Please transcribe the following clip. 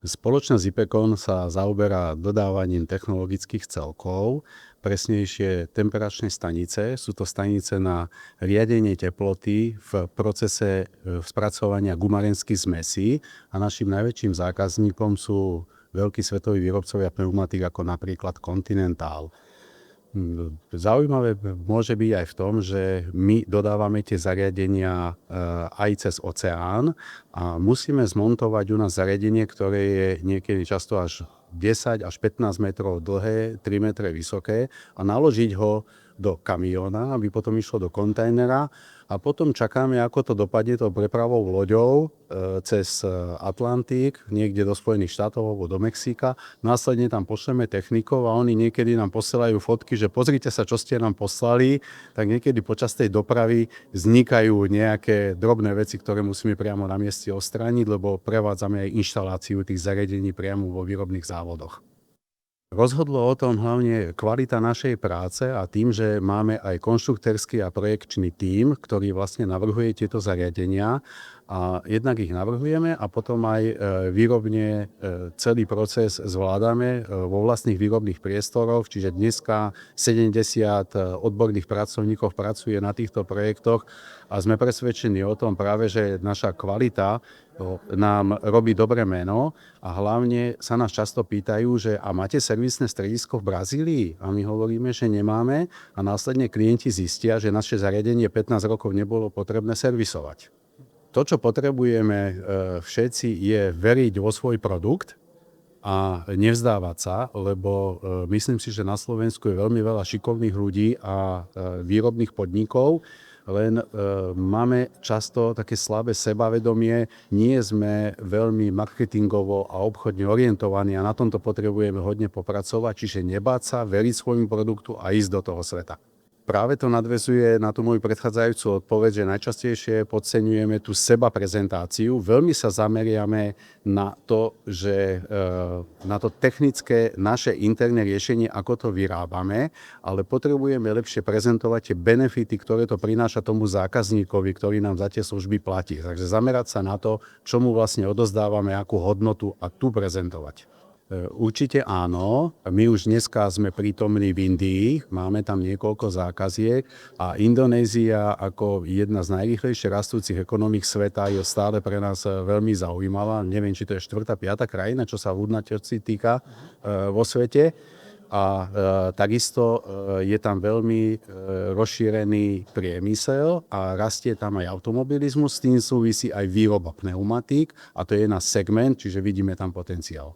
Spoločnosť IPECON sa zaoberá dodávaním technologických celkov, presnejšie temperačné stanice. Sú to stanice na riadenie teploty v procese spracovania gumarenských zmesí a našim najväčším zákazníkom sú veľkí svetoví výrobcovia pneumatík ako napríklad Continental. Zaujímavé môže byť aj v tom, že my dodávame tie zariadenia aj cez oceán a musíme zmontovať u nás zariadenie, ktoré je niekedy často až 10 až 15 metrov dlhé, 3 metre vysoké a naložiť ho do kamióna, aby potom išlo do kontajnera a potom čakáme, ako to dopadne tou prepravou loďou cez Atlantik, niekde do Spojených štátov alebo do Mexika. Následne tam pošleme technikov a oni niekedy nám posielajú fotky, že pozrite sa, čo ste nám poslali, tak niekedy počas tej dopravy vznikajú nejaké drobné veci, ktoré musíme priamo na mieste odstrániť, lebo prevádzame aj inštaláciu tých zariadení priamo vo výrobných závodoch. Rozhodlo o tom hlavne kvalita našej práce a tým, že máme aj konštruktérsky a projekčný tím, ktorý vlastne navrhuje tieto zariadenia a jednak ich navrhujeme a potom aj výrobne celý proces zvládame vo vlastných výrobných priestoroch, čiže dneska 70 odborných pracovníkov pracuje na týchto projektoch a sme presvedčení o tom práve, že naša kvalita nám robí dobré meno a hlavne sa nás často pýtajú, že a máte servisné stredisko v Brazílii? A my hovoríme, že nemáme a následne klienti zistia, že naše zariadenie 15 rokov nebolo potrebné servisovať. To, čo potrebujeme všetci, je veriť vo svoj produkt a nevzdávať sa, lebo myslím si, že na Slovensku je veľmi veľa šikovných ľudí a výrobných podnikov, len máme často také slabé sebavedomie, nie sme veľmi marketingovo a obchodne orientovaní a na tomto potrebujeme hodne popracovať, čiže nebáť sa, veriť svojmu produktu a ísť do toho sveta. Práve to nadväzuje na tú moju predchádzajúcu odpoveď, že najčastejšie podceňujeme tú seba prezentáciu. Veľmi sa zameriame na to, že na to technické naše interné riešenie, ako to vyrábame, ale potrebujeme lepšie prezentovať tie benefity, ktoré to prináša tomu zákazníkovi, ktorý nám za tie služby platí. Takže zamerať sa na to, čo mu vlastne odozdávame, akú hodnotu a tu prezentovať. Určite áno. My už dneska sme prítomní v Indii, máme tam niekoľko zákaziek a Indonézia ako jedna z najrýchlejšie rastúcich ekonomík sveta je stále pre nás veľmi zaujímavá. Neviem, či to je 4., 5. krajina, čo sa ľudnateľství týka vo svete. A takisto je tam veľmi rozšírený priemysel a rastie tam aj automobilizmus, s tým súvisí aj výroba pneumatík a to je náš segment, čiže vidíme tam potenciál.